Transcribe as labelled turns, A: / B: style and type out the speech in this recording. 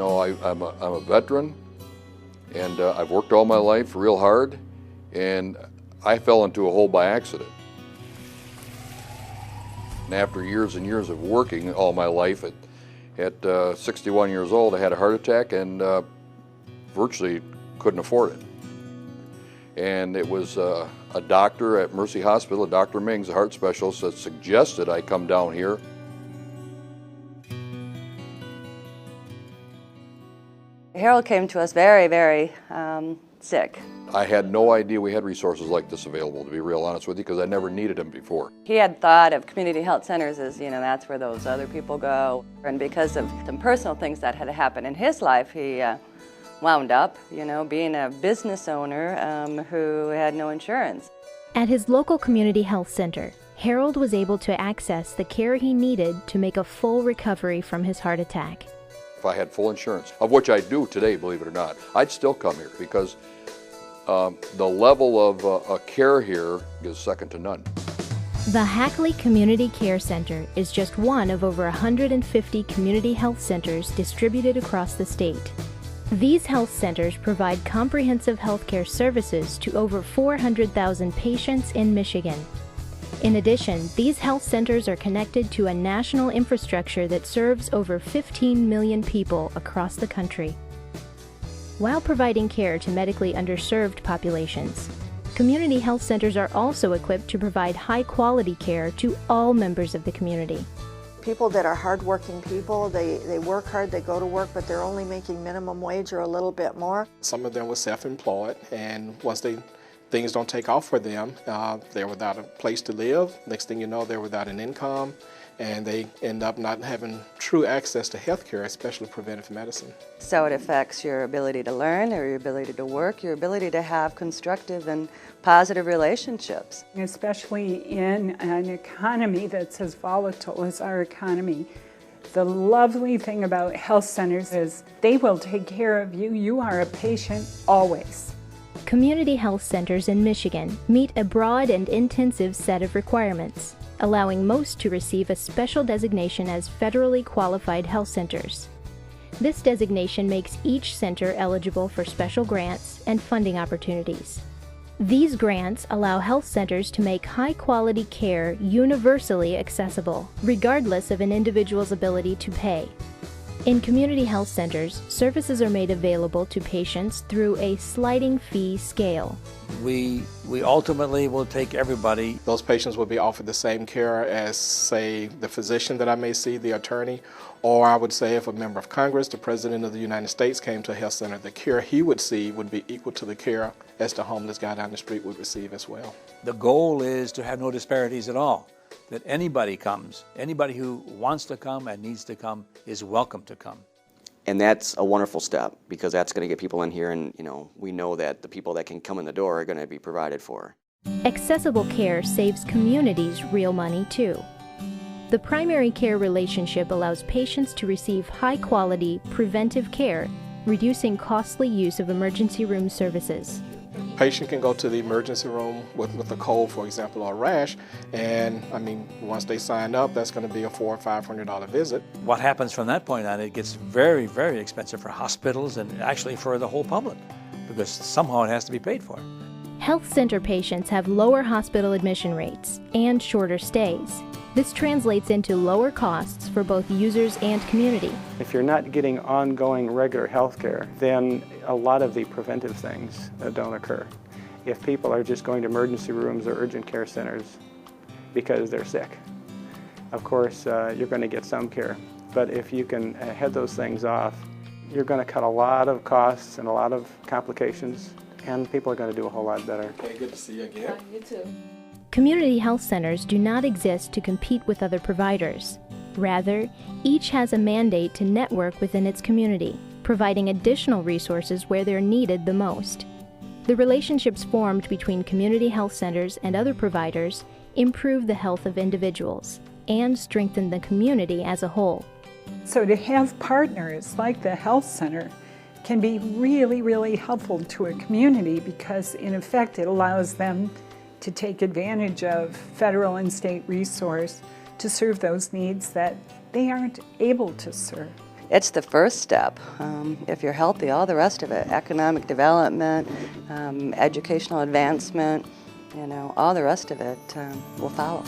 A: know, I'm a veteran, and I've worked all my life real hard, and I fell into a hole by accident. And after years and years of working all my life, at 61 years old, I had a heart attack and virtually couldn't afford it. And it was a doctor at Mercy Hospital, Dr. Mings, a heart specialist, that suggested I come down here.
B: Harold came to us very, very sick.
A: I had no idea we had resources like this available, to be real honest with you, because I never needed them before.
B: He had thought of community health centers as, that's where those other people go. And because of some personal things that had happened in his life, he wound up, being a business owner who had no insurance.
C: At his local community health center, Harold was able to access the care he needed to make a full recovery from his heart attack.
A: If I had full insurance, of which I do today, believe it or not, I'd still come here because the level of care here is second to none.
C: The Hackley Community Care Center is just one of over 150 community health centers distributed across the state. These health centers provide comprehensive health care services to over 400,000 patients in Michigan. In addition, these health centers are connected to a national infrastructure that serves over 15 million people across the country. While providing care to medically underserved populations, community health centers are also equipped to provide high-quality care to all members of the community.
D: People that are hardworking people, they work hard, they go to work, but they're only making minimum wage or a little bit more.
E: Some of them were self-employed, and once things don't take off for them, they're without a place to live. Next thing you know, they're without an income, and they end up not having true access to health care, especially preventive medicine.
B: So it affects your ability to learn, or your ability to work, your ability to have constructive and positive relationships.
F: Especially in an economy that's as volatile as our economy. The lovely thing about health centers is they will take care of you. You are a patient always.
C: Community health centers in Michigan meet a broad and intensive set of requirements, allowing most to receive a special designation as federally qualified health centers. This designation makes each center eligible for special grants and funding opportunities. These grants allow health centers to make high-quality care universally accessible, regardless of an individual's ability to pay. In community health centers, services are made available to patients through a sliding fee scale.
G: We ultimately will take everybody.
E: Those patients will be offered the same care as, say, the physician that I may see, the attorney, or I would say if a member of Congress, the President of the United States came to a health center, the care he would see would be equal to the care as the homeless guy down the street would receive as well.
G: The goal is to have no disparities at all, that anybody comes, anybody who wants to come and needs to come is welcome to come.
H: And that's a wonderful step because that's going to get people in here, and we know that the people that can come in the door are going to be provided for.
C: Accessible care saves communities real money too. The primary care relationship allows patients to receive high-quality, preventive care, reducing costly use of emergency room services.
E: Patient can go to the emergency room with a cold, for example, or a rash, and once they sign up, that's going to be a $400 or $500 visit.
G: What happens from that point on, it gets very, very expensive for hospitals and actually for the whole public, because somehow it has to be paid for.
C: Health center patients have lower hospital admission rates and shorter stays. This translates into lower costs for both users and community.
I: If you're not getting ongoing regular health care, then a lot of the preventive things don't occur. If people are just going to emergency rooms or urgent care centers because they're sick, of course you're going to get some care. But if you can head those things off, you're going to cut a lot of costs and a lot of complications, and people are going to do a whole lot better.
E: Okay, good to see you again.
B: You too.
C: Community health centers do not exist to compete with other providers. Rather, each has a mandate to network within its community, providing additional resources where they're needed the most. The relationships formed between community health centers and other providers improve the health of individuals and strengthen the community as a whole.
F: So to have partners like the health center can be really, really helpful to a community because, in effect, it allows them to take advantage of federal and state resource to serve those needs that they aren't able to serve.
B: It's the first step. If you're healthy, all the rest of it, economic development, educational advancement, all the rest of it will follow.